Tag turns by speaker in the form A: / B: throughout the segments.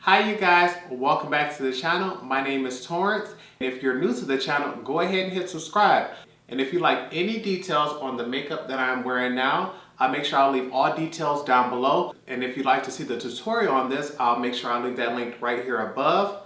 A: Hi you guys, welcome back to the channel. My name is Torrence. If you're new to the channel, go ahead and hit subscribe. And if you like any details on the makeup that I'm wearing now, I'll make sure I'll leave all details down below. And if you'd like to see the tutorial on this, I'll make sure I'll leave that link right here above.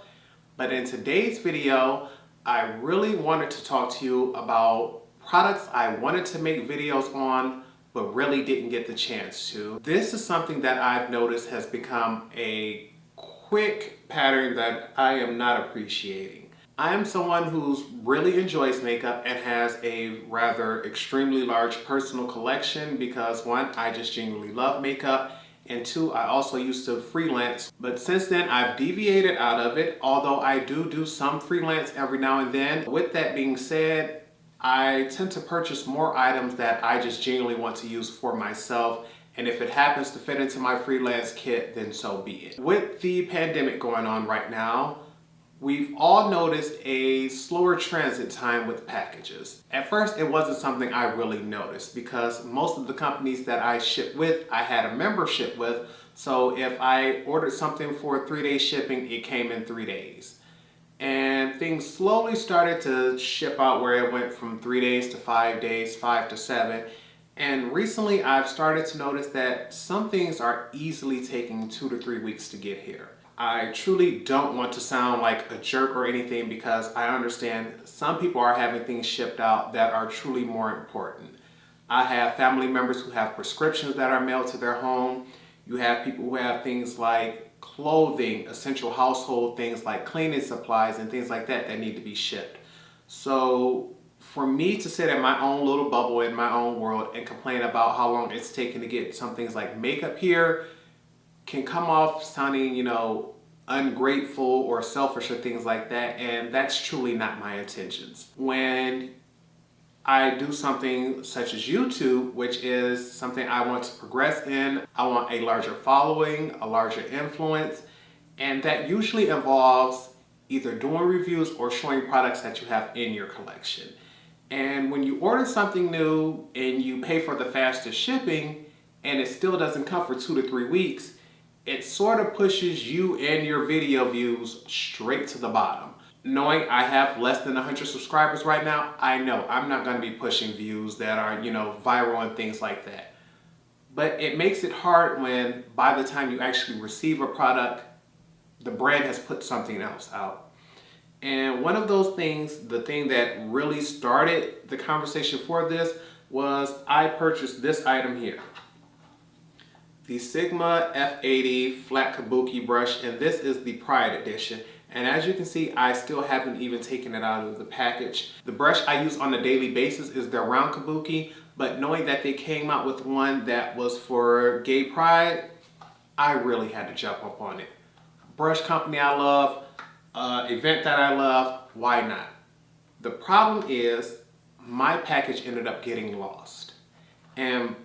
A: But in today's video, I really wanted to talk to you about products I wanted to make videos on, but really didn't get the chance to. This is something that I've noticed has become a quick pattern that I am not appreciating. I am someone who really enjoys makeup and has a rather extremely large personal collection because one, I just genuinely love makeup, and two, I also used to freelance. But since then, I've deviated out of it, although I do some freelance every now and then. With that being said, I tend to purchase more items that I just genuinely want to use for myself. And if it happens to fit into my freelance kit, then so be it. With the pandemic going on right now, we've all noticed a slower transit time with packages. At first, it wasn't something I really noticed because most of the companies that I ship with, I had a membership with. So if I ordered something for 3-day shipping, it came in 3 days. And things slowly started to ship out where it went from 3 days to 5 days, 5 to 7. And recently I've started to notice that some things are easily taking 2 to 3 weeks to get here. I truly don't want to sound like a jerk or anything because I understand some people are having things shipped out that are truly more important. I have family members who have prescriptions that are mailed to their home. You have people who have things like clothing, essential household things like cleaning supplies and things like that that need to be shipped. So for me to sit in my own little bubble in my own world and complain about how long it's taken to get some things like makeup here can come off sounding, ungrateful or selfish or things like that, and that's truly not my intentions. When I do something such as YouTube, which is something I want to progress in, I want a larger following, a larger influence, and that usually involves either doing reviews or showing products that you have in your collection. And when you order something new and you pay for the fastest shipping and it still doesn't come for 2 to 3 weeks, it sort of pushes you and your video views straight to the bottom. Knowing I have less than 100 subscribers right now, I know I'm not going to be pushing views that are, viral and things like that. But it makes it hard when by the time you actually receive a product, the brand has put something else out. And one of those things, the thing that really started the conversation for this was I purchased this item here. The Sigma F80 Flat Kabuki brush, and this is the Pride edition. And as you can see, I still haven't even taken it out of the package. The brush I use on a daily basis is their round Kabuki, but knowing that they came out with one that was for gay pride, I really had to jump up on it. Brush company I love, event that I love, why not? The problem is my package ended up getting lost. And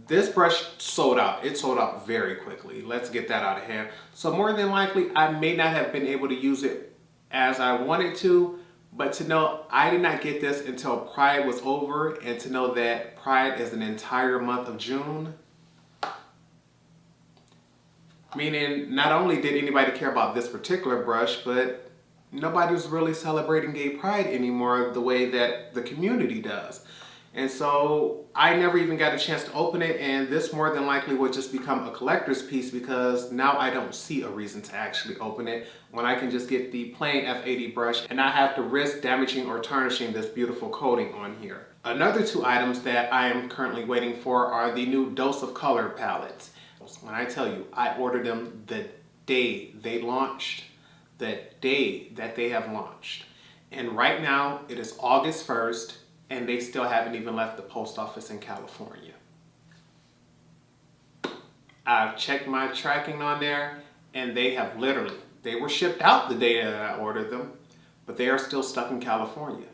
A: this brush sold out. It sold out very quickly. Let's get that out of hand. So more than likely, I may not have been able to use it as I wanted to, but to know I did not get this until Pride was over, and to know that Pride is an entire month of June, meaning not only did anybody care about this particular brush, but nobody was really celebrating gay pride anymore the way that the community does. And so I never even got a chance to open it, and this more than likely would just become a collector's piece because now I don't see a reason to actually open it when I can just get the plain F80 brush and not have to risk damaging or tarnishing this beautiful coating on here. Another 2 items that I am currently waiting for are the new Dose of Color palettes. When I tell you, I ordered them the day they launched, the day that they have launched. And right now it is August 1st and they still haven't even left the post office in California. I've checked my tracking on there and they were shipped out the day that I ordered them, but they are still stuck in California.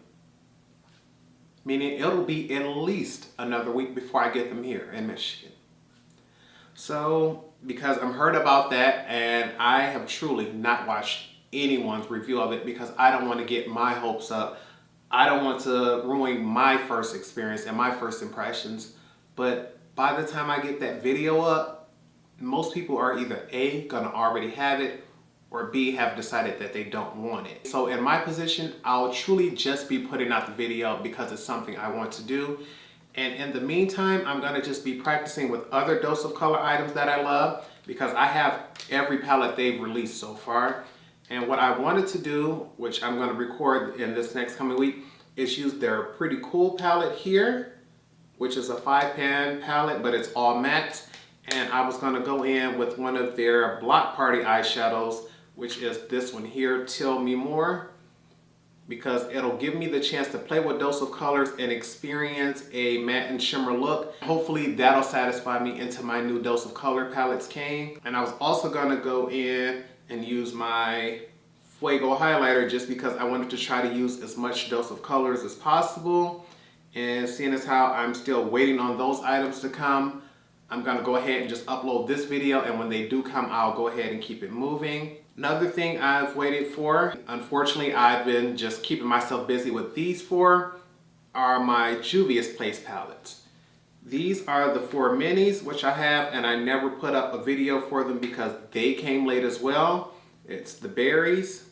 A: Meaning it'll be at least another week before I get them here in Michigan. So, because I'm heard about that, and I have truly not watched anyone's review of it because I don't want to get my hopes up. I don't want to ruin my first experience and my first impressions. But by the time I get that video up, most people are either A, gonna already have it, or B, have decided that they don't want it. So in my position, I'll truly just be putting out the video because it's something I want to do. And in the meantime, I'm gonna just be practicing with other Dose of Color items that I love because I have every palette they've released so far. And what I wanted to do, which I'm gonna record in this next coming week, is use their Pretty Cool palette here, which is a 5-pan palette, but it's all matte. And I was gonna go in with one of their Block Party eyeshadows, which is this one here, Tell Me More, because it'll give me the chance to play with Dose of Colors and experience a matte and shimmer look. Hopefully that'll satisfy me until my new Dose of Color palettes came. And I was also gonna go in and use my Fuego highlighter just because I wanted to try to use as much Dose of Colors as possible. And seeing as how I'm still waiting on those items to come, I'm gonna go ahead and just upload this video, and when they do come, I'll go ahead and keep it moving. Another thing I've waited for, unfortunately I've been just keeping myself busy with these four, are my Juvia's Place palettes. These are the 4 minis, which I have, and I never put up a video for them because they came late as well. It's the berries,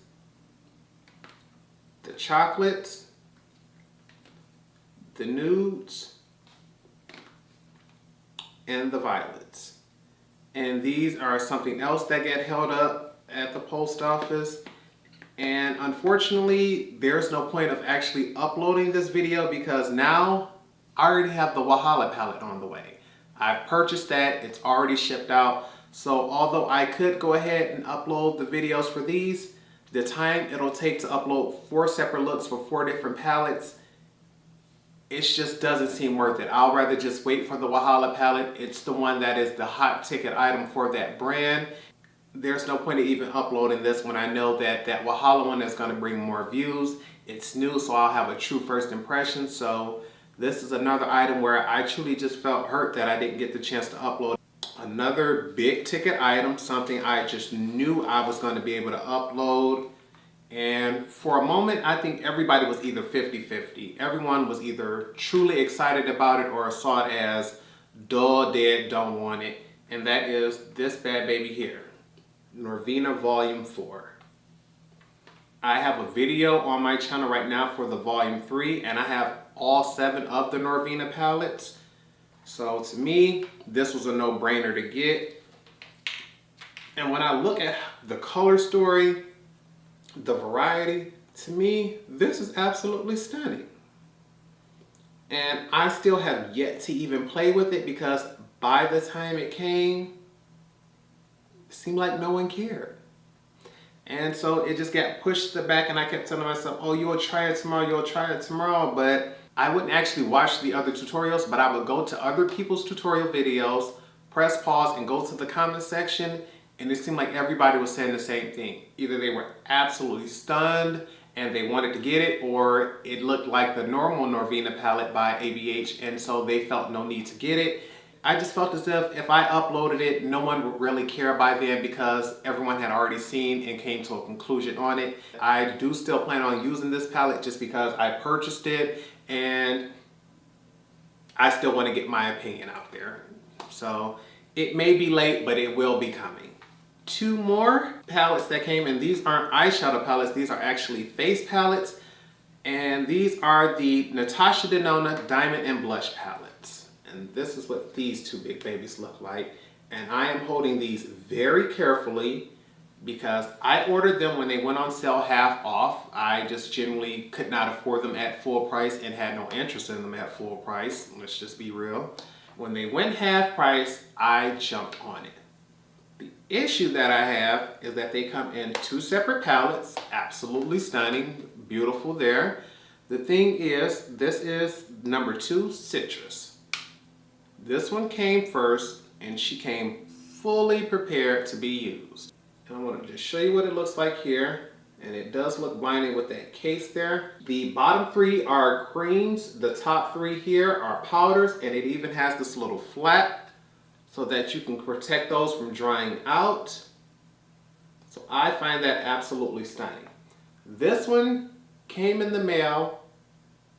A: the chocolates, the nudes, and the violets. And these are something else that get held up at the post office. And unfortunately, there's no point of actually uploading this video because now I already have the Wahala palette on the way. I've purchased that, it's already shipped out. So although I could go ahead and upload the videos for these, the time it'll take to upload 4 separate looks for 4 different palettes, it just doesn't seem worth it. I'll rather just wait for the Wahala palette. It's the one that is the hot ticket item for that brand. There's no point in even uploading this when I know that that Wahala one is going to bring more views. It's new, so I'll have a true first impression. So this is another item where I truly just felt hurt that I didn't get the chance to upload. Another big ticket item, something I just knew I was going to be able to upload. And for a moment, I think everybody was either 50-50. Everyone was either truly excited about it or saw it as dull, dead, don't want it. And that is this bad baby here, Norvina Volume 4. I have a video on my channel right now for the Volume 3, and I have all 7 of the Norvina palettes. So to me, this was a no-brainer to get. And when I look at the color story, the variety, to me, this is absolutely stunning. And I still have yet to even play with it because by the time it came, it seemed like no one cared. And so it just got pushed to the back, and I kept telling myself, oh, you'll try it tomorrow, you'll try it tomorrow. But I wouldn't actually watch the other tutorials, but I would go to other people's tutorial videos, press pause, and go to the comment section. And it seemed like everybody was saying the same thing. Either they were absolutely stunned and they wanted to get it, or it looked like the normal Norvina palette by ABH, and so they felt no need to get it. I just felt as if I uploaded it, no one would really care by then because everyone had already seen and came to a conclusion on it. I do still plan on using this palette just because I purchased it and I still want to get my opinion out there. So it may be late, but it will be coming. 2 more palettes that came, and these aren't eyeshadow palettes, these are actually face palettes. And these are the Natasha Denona Diamond and Blush palettes. And this is what these 2 big babies look like. And I am holding these very carefully because I ordered them when they went on sale half off. I just generally could not afford them at full price and had no interest in them at full price. Let's just be real. When they went half price, I jumped on it. The issue that I have is that they come in 2 separate palettes, absolutely stunning, beautiful there. The thing is, this is number 2, Citrus. This one came first, and she came fully prepared to be used. And I want to just show you what it looks like here, and it does look blinding with that case there. The bottom 3 are creams, the top 3 here are powders, and it even has this little flap so that you can protect those from drying out. So I find that absolutely stunning. This one came in the mail,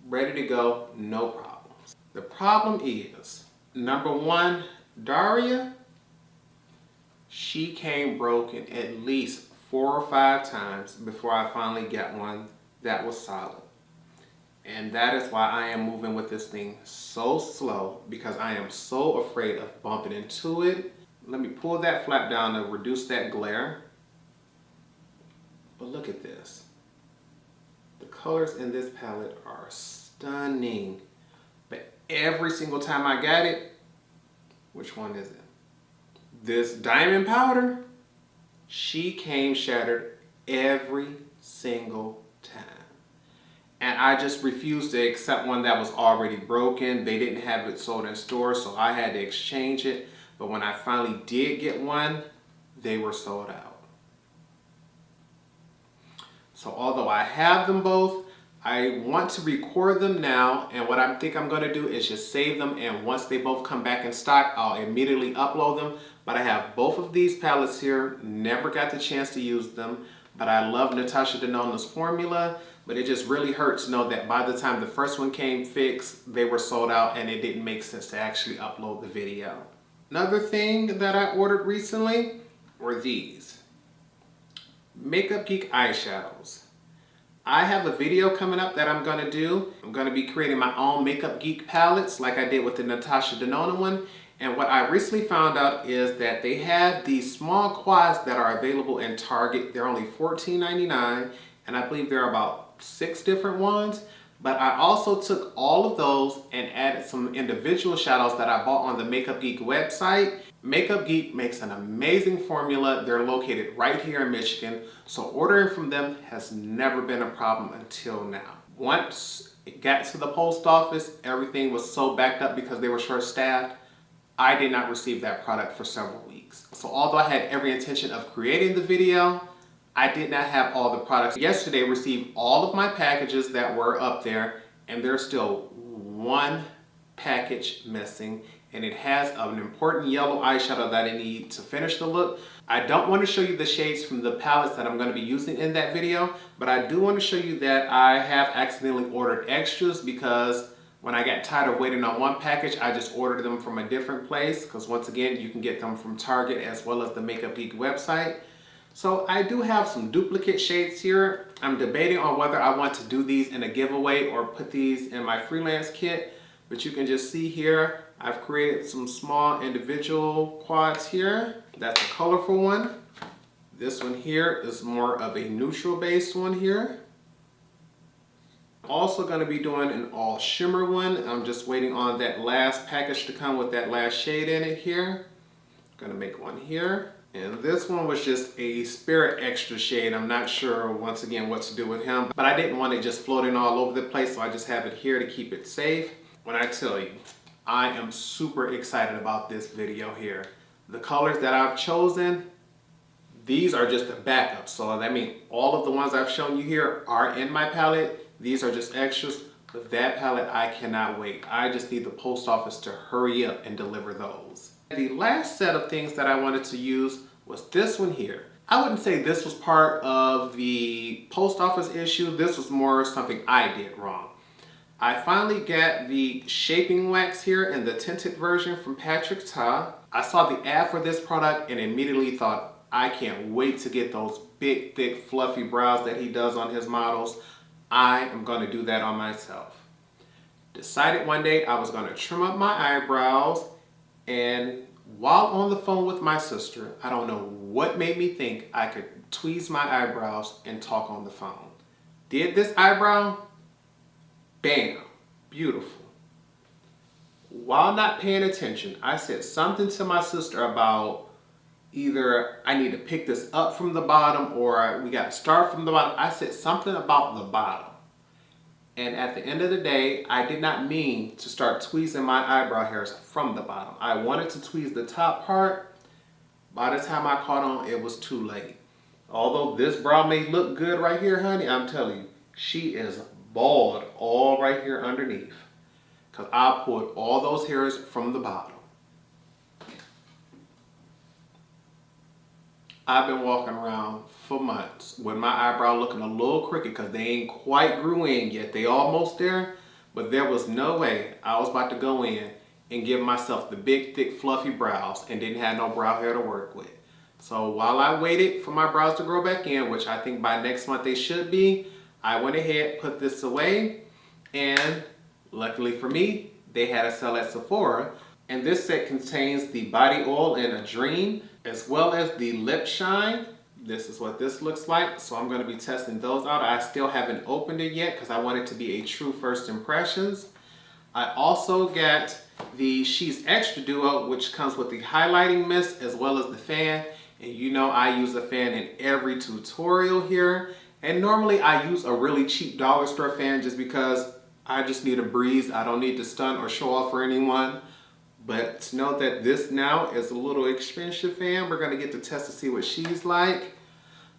A: ready to go, no problems. The problem is, number 1, Daria, she came broken at least 4 or 5 times before I finally got one that was solid. And that is why I am moving with this thing so slow, because I am so afraid of bumping into it. Let me pull that flap down to reduce that glare. But look at this. The colors in this palette are stunning. But every single time I got it, which one is it? This diamond powder, she came shattered every single time. And I just refused to accept one that was already broken. They didn't have it sold in stores, so I had to exchange it. But when I finally did get one, they were sold out. So although I have them both, I want to record them now, and what I think I'm going to do is just save them, and once they both come back in stock, I'll immediately upload them. But I have both of these palettes here, never got the chance to use them, but I love Natasha Denona's formula, but it just really hurts to know that by the time the first one came fixed, they were sold out and it didn't make sense to actually upload the video. Another thing that I ordered recently were these Makeup Geek eyeshadows. I have a video coming up that I'm going to do. I'm going to be creating my own Makeup Geek palettes like I did with the Natasha Denona one. And what I recently found out is that they have these small quads that are available in Target. They're only $14.99, and I believe there are about 6 different ones. But I also took all of those and added some individual shadows that I bought on the Makeup Geek website. Makeup Geek makes an amazing formula. They're located right here in Michigan, so ordering from them has never been a problem until now. Once it got to the post office, everything was so backed up because they were short-staffed. I did not receive that product for several weeks. So although I had every intention of creating the video, I did not have all the products. Yesterday, I received all of my packages that were up there, and there's still one package missing, and it has an important yellow eyeshadow that I need to finish the look. I don't want to show you the shades from the palettes that I'm going to be using in that video, but I do want to show you that I have accidentally ordered extras because when I got tired of waiting on one package, I just ordered them from a different place, because once again, you can get them from Target as well as the Makeup Geek website. So I do have some duplicate shades here. I'm debating on whether I want to do these in a giveaway or put these in my freelance kit. But you can just see here, I've created some small individual quads here. That's a colorful one. This one here is more of a neutral based one here. I'm also going to be doing an all shimmer one. I'm just waiting on that last package to come with that last shade in it here. I'm going to make one here. And this one was just a Spirit Extra shade. I'm not sure, once again, what to do with him. But I didn't want it just floating all over the place, so I just have it here to keep it safe. When I tell you, I am super excited about this video here. The colors that I've chosen, these are just a backup. So that means all of the ones I've shown you here are in my palette. These are just extras. But that palette, I cannot wait. I just need the post office to hurry up and deliver those. The last set of things that I wanted to use was this one here. I wouldn't say this was part of the post office issue. This was more something I did wrong. I finally got the shaping wax here in the tinted version from Patrick Ta. I saw the ad for this product and immediately thought, I can't wait to get those big, thick, fluffy brows that he does on his models. I am going to do that on myself. Decided one day I was going to trim up my eyebrows, and while on the phone with my sister, I don't know what made me think I could tweeze my eyebrows and talk on the phone. Did this eyebrow? Bam, beautiful. While not paying attention, I said something to my sister about either I need to pick this up from the bottom or we got to start from the bottom. I said something about the bottom. And at the end of the day, I did not mean to start tweezing my eyebrow hairs from the bottom. I wanted to tweeze the top part. By the time I caught on, it was too late. Although this brow may look good right here, honey, I'm telling you, she is bald all right here underneath. Because I pulled all those hairs from the bottom. I've been walking around for months with my eyebrow looking a little crooked because they ain't quite grew in yet. They almost there, but there was no way I was about to go in and give myself the big, thick, fluffy brows and didn't have no brow hair to work with. So while I waited for my brows to grow back in, which I think by next month they should be, I went ahead, put this away, and luckily for me, they had a sale at Sephora. And this set contains the body oil in a dream, as well as the lip shine. This is what this looks like. So I'm going to be testing those out. I still haven't opened it yet because I want it to be a true first impressions. I also got the She's Extra Duo, which comes with the highlighting mist as well as the fan. And you know I use a fan in every tutorial here. And normally I use a really cheap dollar store fan just because I just need a breeze. I don't need to stunt or show off for anyone. But to know that this now is a little expensive fan, we're going to get to test to see what she's like.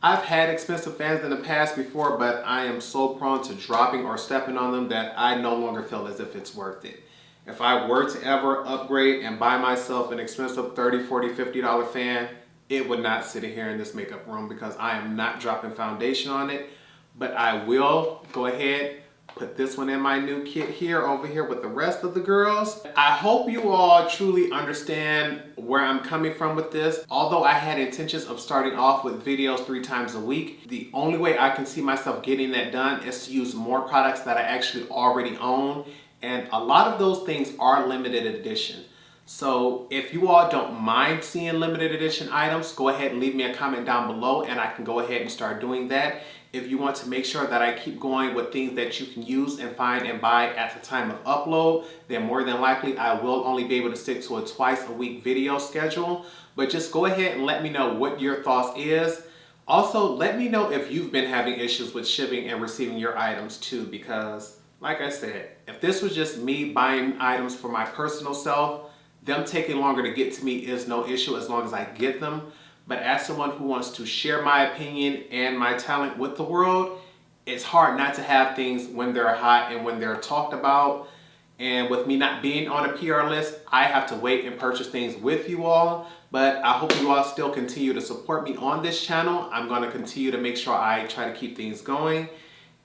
A: I've had expensive fans in the past before, but I am so prone to dropping or stepping on them that I no longer feel as if it's worth it. If I were to ever upgrade and buy myself an expensive $30, $40, $50 fan, it would not sit here in this makeup room because I am not dropping foundation on it. But I will go ahead, put this one in my new kit here over here with the rest of the girls. I hope you all truly understand where I'm coming from with this. Although I had intentions of starting off with videos 3 times a week, the only way I can see myself getting that done is to use more products that I actually already own. And a lot of those things are limited edition. So if you all don't mind seeing limited edition items, go ahead and leave me a comment down below and I can go ahead and start doing that. If you want to make sure that I keep going with things that you can use and find and buy at the time of upload, then more than likely I will only be able to stick to a twice a week video schedule. But just go ahead and let me know what your thoughts is. Also, let me know if you've been having issues with shipping and receiving your items too, because like I said, if this was just me buying items for my personal self, them taking longer to get to me is no issue as long as I get them. But as someone who wants to share my opinion and my talent with the world, it's hard not to have things when they're hot and when they're talked about. And with me not being on a PR list, I have to wait and purchase things with you all. But I hope you all still continue to support me on this channel. I'm going to continue to make sure I try to keep things going.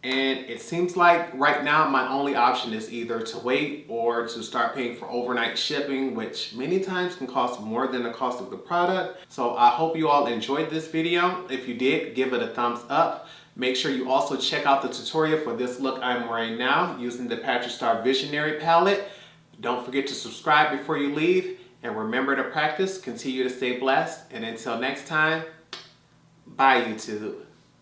A: And it seems like right now my only option is either to wait or to start paying for overnight shipping, which many times can cost more than the cost of the product. So I hope you all enjoyed this video. If you did, give it a thumbs up. Make sure you also check out the tutorial for this look I'm wearing now using the Patrick Starrr Visionary palette. Don't forget to subscribe before you leave. And remember to practice, continue to stay blessed. And until next time, bye YouTube.